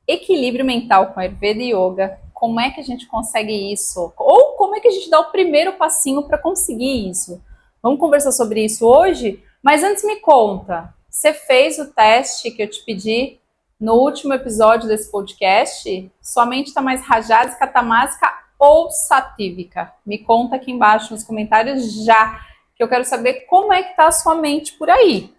equilíbrio mental com Ayurveda e Yoga. Como é que a gente consegue isso? Ou como é que a gente dá o primeiro passinho para conseguir isso? Vamos conversar sobre isso hoje? Mas antes me conta, você fez o teste que eu te pedi no último episódio desse podcast? Sua mente está mais rajásica, tamásica ou satívica? Me conta aqui embaixo nos comentários já, que eu quero saber como é que está a sua mente por aí.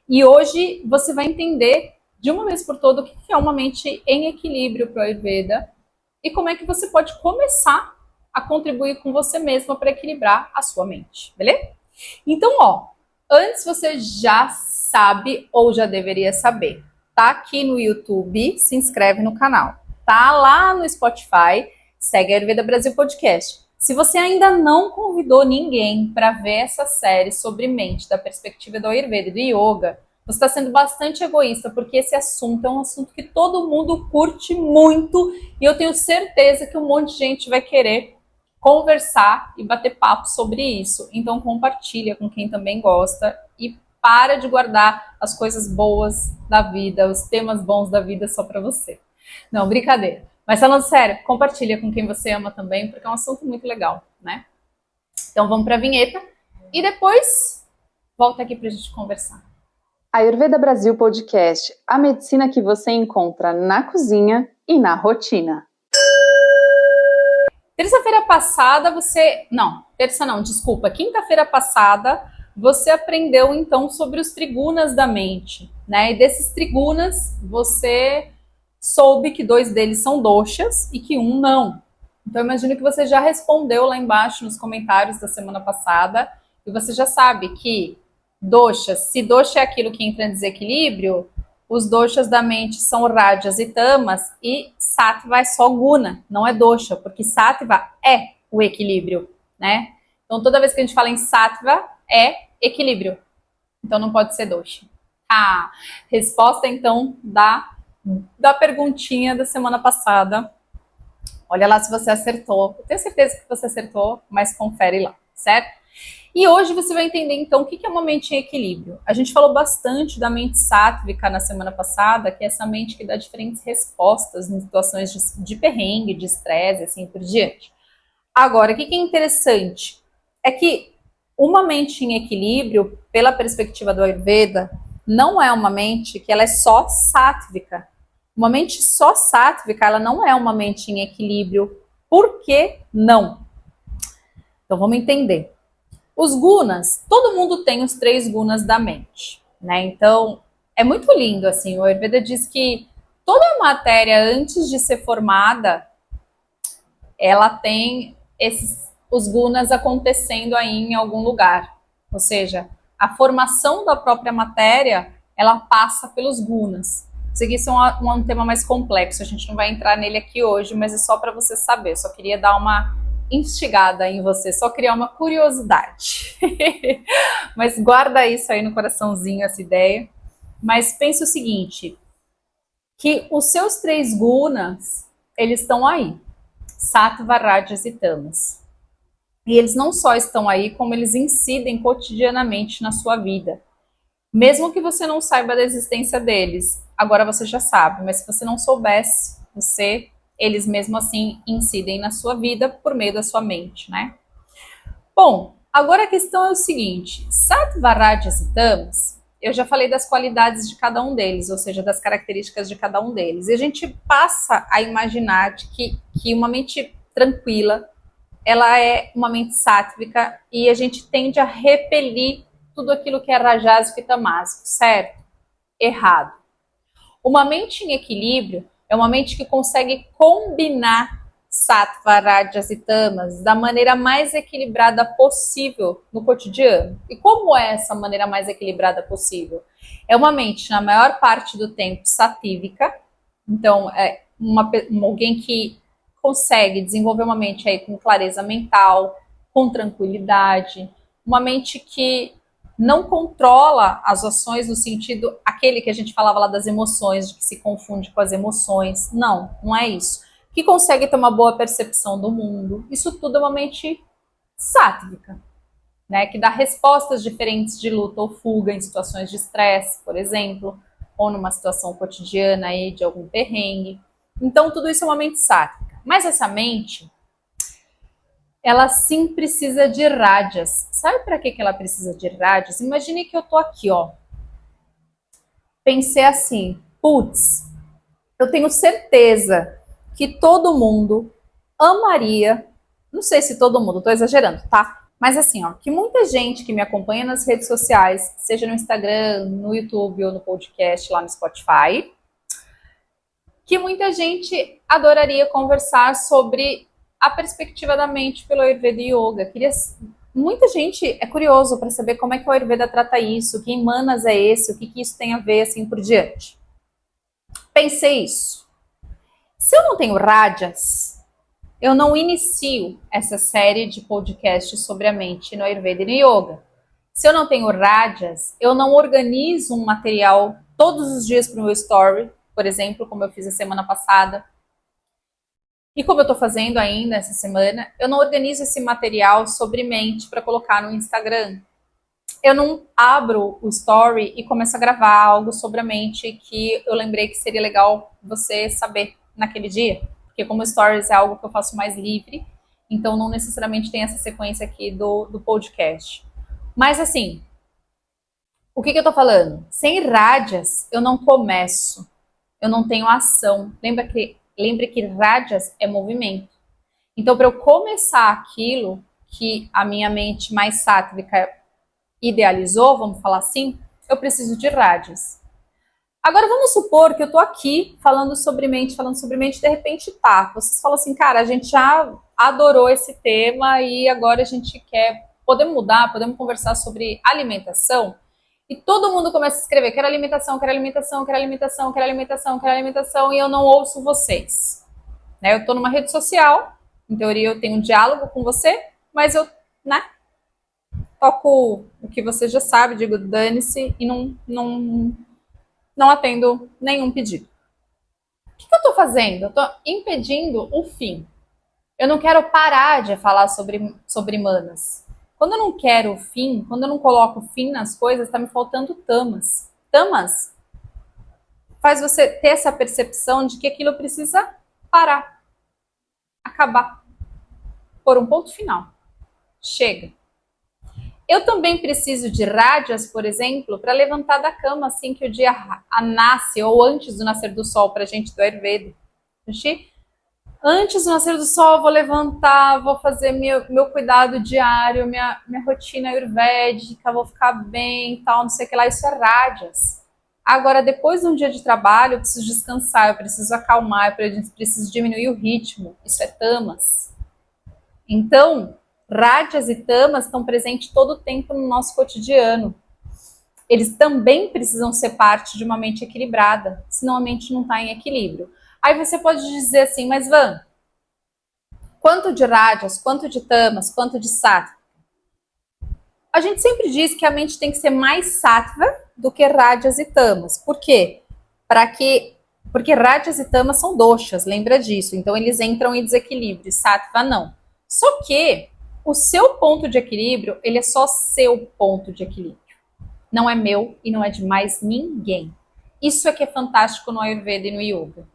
E hoje você vai entender de uma vez por todas o que é uma mente em equilíbrio para o Ayurveda e como é que você pode começar a contribuir com você mesma para equilibrar a sua mente, beleza? Então, antes você já sabe ou já deveria saber, tá aqui no YouTube, se inscreve no canal, tá lá no Spotify, segue a Ayurveda Brasil Podcast. Se você ainda não convidou ninguém para ver essa série sobre mente da perspectiva do Ayurveda e do Yoga, você está sendo bastante egoísta, porque esse assunto é um assunto que todo mundo curte muito e eu tenho certeza que um monte de gente vai querer conversar e bater papo sobre isso. Então compartilha com quem também gosta e para de guardar as coisas boas da vida, os temas bons da vida só para você. Não, brincadeira. Mas falando sério, compartilha com quem você ama também, porque é um assunto muito legal, né? Então vamos para a vinheta e depois volta aqui para a gente conversar. Ayurveda Brasil Podcast, a medicina que você encontra na cozinha e na rotina. Terça-feira passada você... Não, terça não, desculpa. Quinta-feira passada você aprendeu então sobre os trigunas da mente, né? E desses trigunas você soube que 2 deles são doshas e que um não. Então, eu imagino que você já respondeu lá embaixo nos comentários da semana passada e você já sabe que doshas, se dosha é aquilo que entra em desequilíbrio, os doshas da mente são rajas e tamas e sattva é só guna, não é dosha, porque sattva é o equilíbrio, né? Então, toda vez que a gente fala em sattva, é equilíbrio. Então, não pode ser dosha. Resposta, então, da perguntinha da semana passada. Olha lá se você acertou. Eu tenho certeza que você acertou, mas confere lá, certo? E hoje você vai entender, então, o que é uma mente em equilíbrio. A gente falou bastante da mente sátvica na semana passada, que é essa mente que dá diferentes respostas em situações de perrengue, de estresse, assim por diante. Agora, o que é interessante é que uma mente em equilíbrio, pela perspectiva do Ayurveda, não é uma mente que ela é só sátvica. Uma mente só sátvica, ela não é uma mente em equilíbrio. Por que não? Então vamos entender. Os gunas, todo mundo tem os 3 gunas da mente, né? Então é muito lindo assim. O Ayurveda diz que toda matéria antes de ser formada, ela tem os gunas acontecendo aí em algum lugar. Ou seja, a formação da própria matéria, ela passa pelos gunas. Isso aqui é um tema mais complexo, a gente não vai entrar nele aqui hoje, mas é só para você saber. Só queria dar uma instigada em você, só criar uma curiosidade. Mas guarda isso aí no coraçãozinho, essa ideia. Mas pense o seguinte, que os seus 3 gunas, eles estão aí. Sattva, Rajas e Tamas. E eles não só estão aí, como eles incidem cotidianamente na sua vida. Mesmo que você não saiba da existência deles, agora você já sabe, mas se você não soubesse, eles mesmo assim incidem na sua vida por meio da sua mente, né? Bom, agora a questão é o seguinte, Sattva, Rajas e Tamas, eu já falei das qualidades de cada um deles, ou seja, das características de cada um deles. E a gente passa a imaginar que uma mente tranquila, ela é uma mente sátvica e a gente tende a repelir tudo aquilo que é rajásico e tamásico, certo? Errado. Uma mente em equilíbrio é uma mente que consegue combinar sattva, rajas e tamas da maneira mais equilibrada possível no cotidiano. E como é essa maneira mais equilibrada possível? É uma mente, na maior parte do tempo, satívica. Então, é alguém que consegue desenvolver uma mente aí com clareza mental, com tranquilidade, uma mente que não controla as ações no sentido, aquele que a gente falava lá das emoções, de que se confunde com as emoções. Não, não é isso. Que consegue ter uma boa percepção do mundo. Isso tudo é uma mente sátvica, né? Que dá respostas diferentes de luta ou fuga em situações de estresse, por exemplo, ou numa situação cotidiana aí de algum perrengue. Então, tudo isso é uma mente sátrica. Mas essa mente, ela sim precisa de rádias. Sabe para que ela precisa de rádias? Imagine que eu tô aqui, ó. Pensei assim, putz, eu tenho certeza que todo mundo amaria, não sei se todo mundo, tô exagerando, tá? Mas assim, ó, que muita gente que me acompanha nas redes sociais, seja no Instagram, no YouTube ou no podcast lá no Spotify, que muita gente adoraria conversar sobre a perspectiva da mente pelo Ayurveda e Yoga. Muita gente é curioso para saber como é que o Ayurveda trata isso, que manas é esse, o que isso tem a ver, assim por diante. Pensei isso. Se eu não tenho rádias, eu não inicio essa série de podcasts sobre a mente no Ayurveda e no Yoga. Se eu não tenho rádias, eu não organizo um material todos os dias para o meu story, por exemplo, como eu fiz a semana passada. E como eu estou fazendo ainda essa semana, eu não organizo esse material sobre mente para colocar no Instagram. Eu não abro o story e começo a gravar algo sobre a mente que eu lembrei que seria legal você saber naquele dia. Porque como stories é algo que eu faço mais livre, então não necessariamente tem essa sequência aqui do podcast. Mas assim, o que eu tô falando? Sem rádias, eu não começo. Eu não tenho ação. Lembre que rádias é movimento. Então, para eu começar aquilo que a minha mente mais sátrica idealizou, vamos falar assim, eu preciso de rádias. Agora, vamos supor que eu tô aqui falando sobre mente, de repente tá. Vocês falam assim, cara, a gente já adorou esse tema e agora a gente quer, podemos mudar, podemos conversar sobre alimentação? E todo mundo começa a escrever, quero alimentação, quero alimentação, quero alimentação, quero alimentação, quero alimentação, e eu não ouço vocês. Né? Eu tô numa rede social, em teoria eu tenho um diálogo com você, mas eu, né, toco o que você já sabe, digo dane-se e não atendo nenhum pedido. O que eu estou fazendo? Eu estou impedindo o fim. Eu não quero parar de falar sobre manas. Quando eu não quero o fim, quando eu não coloco fim nas coisas, está me faltando tamas. Tamas faz você ter essa percepção de que aquilo precisa parar, acabar, por um ponto final. Chega. Eu também preciso de rádias, por exemplo, para levantar da cama assim que o dia nasce, ou antes do nascer do sol, para a gente do Ayurveda. Antes do nascer do sol, eu vou levantar, vou fazer meu cuidado diário, minha rotina ayurvédica, vou ficar bem, tal, não sei o que lá. Isso é rádias. Agora, depois de um dia de trabalho, eu preciso descansar, eu preciso acalmar, eu preciso diminuir o ritmo. Isso é tamas. Então, rádias e tamas estão presentes todo o tempo no nosso cotidiano. Eles também precisam ser parte de uma mente equilibrada, senão a mente não está em equilíbrio. Aí você pode dizer assim, mas Van, quanto de rádias, quanto de tamas, quanto de sattva? A gente sempre diz que a mente tem que ser mais sattva do que rádias e tamas. Por quê? Porque rádias e tamas são doshas, lembra disso. Então eles entram em desequilíbrio, sattva não. Só que o seu ponto de equilíbrio, ele é só seu ponto de equilíbrio. Não é meu e não é de mais ninguém. Isso é que é fantástico no Ayurveda e no Yoga.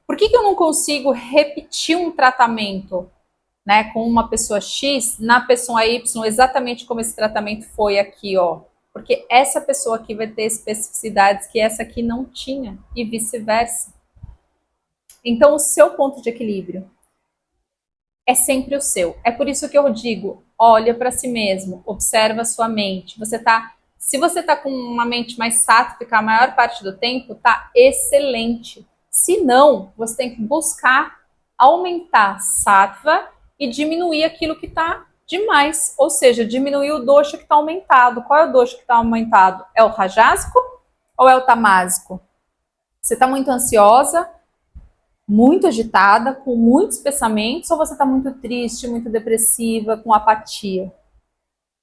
Por que eu não consigo repetir um tratamento, né, com uma pessoa X na pessoa Y, exatamente como esse tratamento foi aqui, ó? Porque essa pessoa aqui vai ter especificidades que essa aqui não tinha e vice-versa. Então, o seu ponto de equilíbrio é sempre o seu. É por isso que eu digo, olha para si mesmo, observa a sua mente. Se você tá com uma mente mais sátrica a maior parte do tempo, tá excelente. Se não, você tem que buscar aumentar sattva e diminuir aquilo que está demais. Ou seja, diminuir o dosha que está aumentado. Qual é o dosha que está aumentado? É o rajásico ou é o tamásico? Você está muito ansiosa, muito agitada, com muitos pensamentos, ou você está muito triste, muito depressiva, com apatia?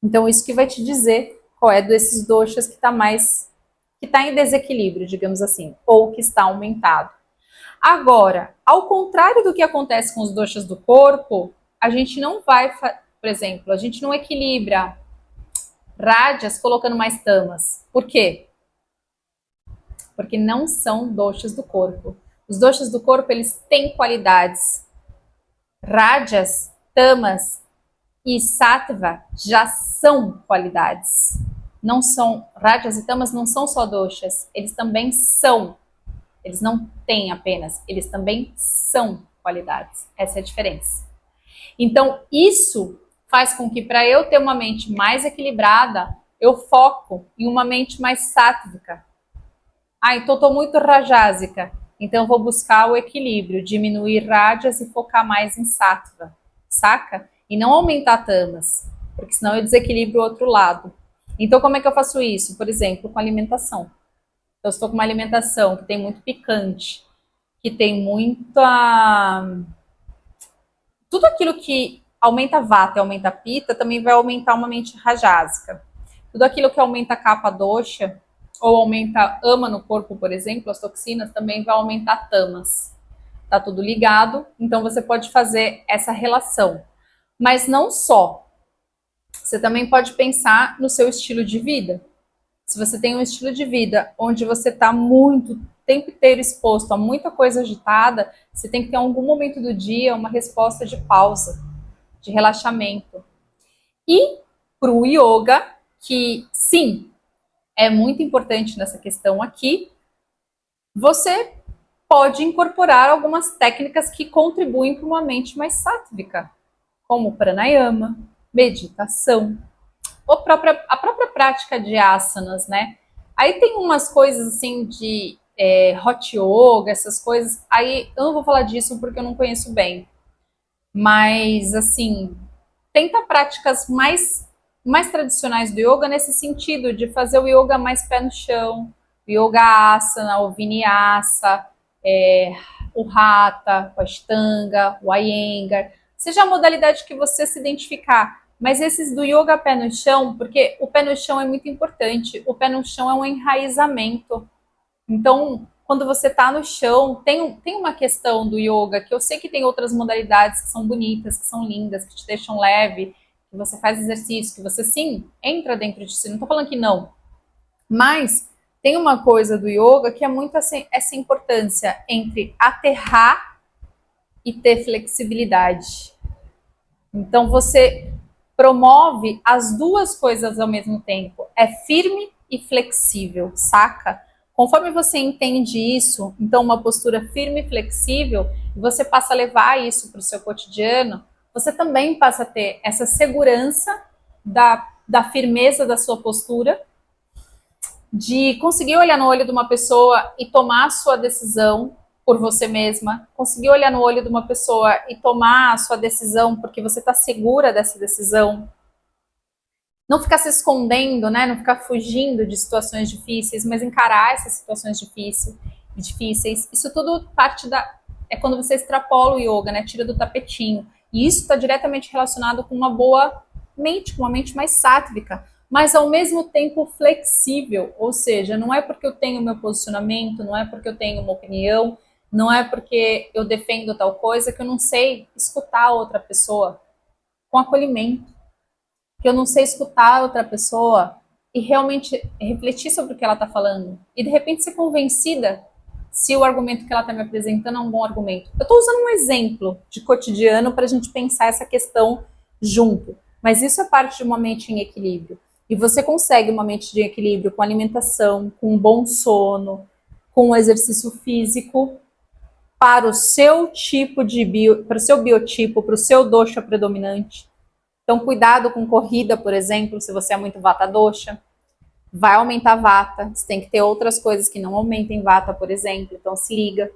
Então, isso que vai te dizer qual é desses doshas que está em desequilíbrio, digamos assim, ou que está aumentado. Agora, ao contrário do que acontece com os doshas do corpo, a gente não vai, por exemplo, a gente não equilibra rádias colocando mais tamas. Por quê? porque não são doshas do corpo. Os doshas do corpo, eles têm qualidades. Rajas, tamas e sattva já são qualidades. Não são, rajas e tamas não são só doshas, eles também são. Eles não têm apenas, eles também são qualidades. Essa é a diferença. Então, isso faz com que, para eu ter uma mente mais equilibrada, eu foco em uma mente mais sátvica. Então estou muito rajásica. Então eu vou buscar o equilíbrio, diminuir rajas e focar mais em sattva, saca? E não aumentar tamas, porque senão eu desequilibro o outro lado. Então como é que eu faço isso? Por exemplo, com alimentação. Então, eu estou com uma alimentação que tem muito picante, que tem muita... Tudo aquilo que aumenta vata e aumenta pita também vai aumentar uma mente rajásica. Tudo aquilo que aumenta a capa dosha ou aumenta ama no corpo, por exemplo, as toxinas, também vai aumentar tamas. Tá tudo ligado, então você pode fazer essa relação. Mas não só. Você também pode pensar no seu estilo de vida. Se você tem um estilo de vida onde você está muito tempo inteiro exposto a muita coisa agitada, você tem que ter em algum momento do dia uma resposta de pausa, de relaxamento. E para o yoga, que sim, é muito importante nessa questão aqui, você pode incorporar algumas técnicas que contribuem para uma mente mais sátvica, como pranayama, meditação, a própria prática de asanas, né? Aí tem umas coisas assim de hot yoga, essas coisas, aí eu não vou falar disso porque eu não conheço bem, mas assim, tenta práticas mais tradicionais do yoga nesse sentido, de fazer o yoga mais pé no chão, o yoga asana, o vinyasa, o hatha, o ashtanga, o iyengar, seja a modalidade que você se identificar, mas esses do yoga pé no chão, porque o pé no chão é muito importante, o pé no chão é um enraizamento. Então, quando você está no chão, tem uma questão do yoga, que eu sei que tem outras modalidades que são bonitas, que são lindas, que te deixam leve, que você faz exercício, que você sim entra dentro de si, não estou falando que não, mas tem uma coisa do yoga que é muito assim, essa importância entre aterrar e ter flexibilidade. Então você promove as duas coisas ao mesmo tempo, é firme e flexível, saca? Conforme você entende isso, então uma postura firme e flexível, você passa a levar isso para o seu cotidiano, você também passa a ter essa segurança da firmeza da sua postura, de conseguir olhar no olho de uma pessoa e tomar a sua decisão por você mesma, conseguir olhar no olho de uma pessoa e tomar a sua decisão porque você está segura dessa decisão. Não ficar se escondendo, né? Não ficar fugindo de situações difíceis, mas encarar essas situações difíceis. Isso tudo é quando você extrapola o yoga, né? Tira do tapetinho. E isso está diretamente relacionado com uma boa mente, com uma mente mais sátvica, mas ao mesmo tempo flexível. Ou seja, não é porque eu tenho meu posicionamento, não é porque eu tenho uma opinião, não é porque eu defendo tal coisa que eu não sei escutar a outra pessoa com acolhimento, que eu não sei escutar a outra pessoa e realmente refletir sobre o que ela está falando. E de repente ser convencida se o argumento que ela está me apresentando é um bom argumento. Eu estou usando um exemplo de cotidiano para a gente pensar essa questão junto. Mas isso é parte de uma mente em equilíbrio. E você consegue uma mente de equilíbrio com alimentação, com um bom sono, com um exercício físico, para o seu tipo para o seu biotipo, para o seu dosha predominante. Então, cuidado com corrida, por exemplo, se você é muito vata dosha, vai aumentar vata. Você tem que ter outras coisas que não aumentem vata, por exemplo, então se liga.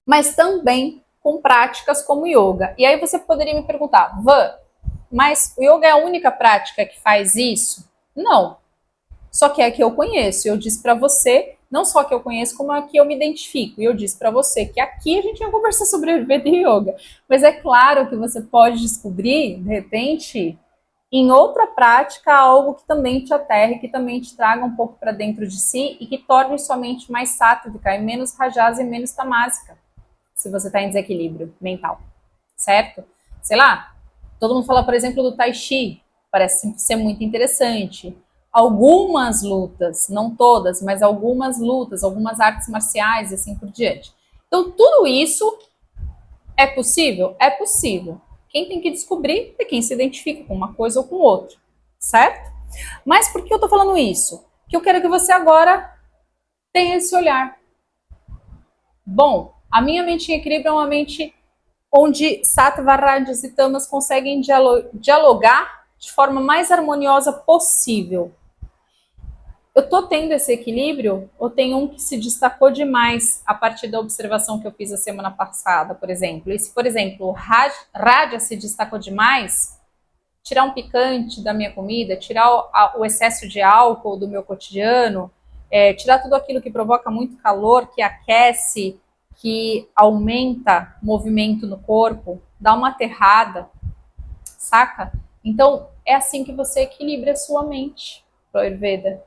Mas também com práticas como yoga. E aí você poderia me perguntar, Van, mas o yoga é a única prática que faz isso? Não. Só que é a que eu conheço. Eu disse para você, não só que eu conheço, como a que eu me identifico. E eu disse para você que aqui a gente vai conversar sobre Ayurveda e Yoga. Mas é claro que você pode descobrir, de repente, em outra prática, algo que também te aterre, que também te traga um pouco para dentro de si e que torne sua mente mais sátrica e menos rajasa e menos tamásica, se você está em desequilíbrio mental, certo? Sei lá, todo mundo fala, por exemplo, do Tai Chi, parece ser muito interessante. algumas lutas, não todas, mas algumas lutas, algumas artes marciais e assim por diante. Então, tudo isso é possível? É possível. Quem tem que descobrir é quem se identifica com uma coisa ou com outra, certo? Mas por que eu tô falando isso? Que eu quero que você agora tenha esse olhar. Bom, a minha mente em equilíbrio é uma mente onde Sattva, Rajas e Tamas conseguem dialogar de forma mais harmoniosa possível. Eu estou tendo esse equilíbrio ou tem um que se destacou demais a partir da observação que eu fiz a semana passada, por exemplo? E se, por exemplo, o Raja se destacou demais, tirar um picante da minha comida, tirar o excesso de álcool do meu cotidiano, tirar tudo aquilo que provoca muito calor, que aquece, que aumenta o movimento no corpo, dá uma aterrada, saca? Então, é assim que você equilibra a sua mente, pro Ayurveda.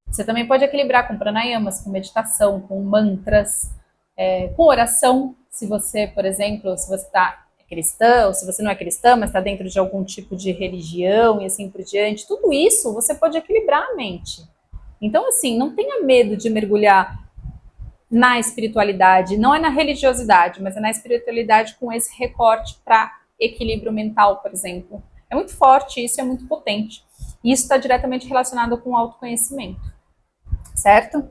Você também pode equilibrar com pranayamas, com meditação, com mantras, com oração. Se você, por exemplo, se você está cristã, ou se você não é cristã, mas está dentro de algum tipo de religião e assim por diante, tudo isso você pode equilibrar a mente. Então, assim, não tenha medo de mergulhar na espiritualidade, não é na religiosidade, mas é na espiritualidade com esse recorte para equilíbrio mental, por exemplo. É muito forte, isso é muito potente. E isso está diretamente relacionado com o autoconhecimento, certo?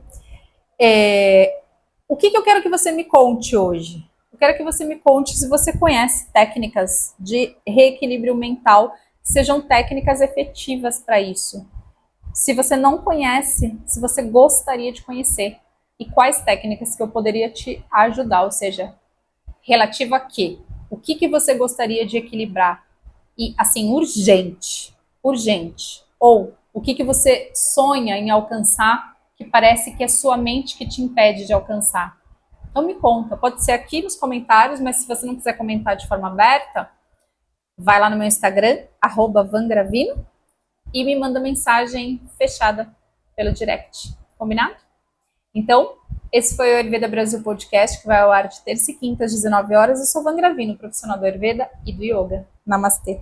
O que eu quero que você me conte hoje? Eu quero que você me conte se você conhece técnicas de reequilíbrio mental que sejam técnicas efetivas para isso. Se você não conhece, se você gostaria de conhecer. E quais técnicas que eu poderia te ajudar, ou seja, relativo a quê? O que você gostaria de equilibrar? E, assim, urgente. Ou o que você sonha em alcançar que parece que é sua mente que te impede de alcançar. Então me conta, pode ser aqui nos comentários, mas se você não quiser comentar de forma aberta, vai lá no meu Instagram, @vangravino, e me manda mensagem fechada pelo direct. Combinado? Então, esse foi o Ayurveda Brasil Podcast, que vai ao ar de terça e quinta às 19 horas. Eu sou Van Gravino, profissional do Ayurveda e do Yoga. Namastê!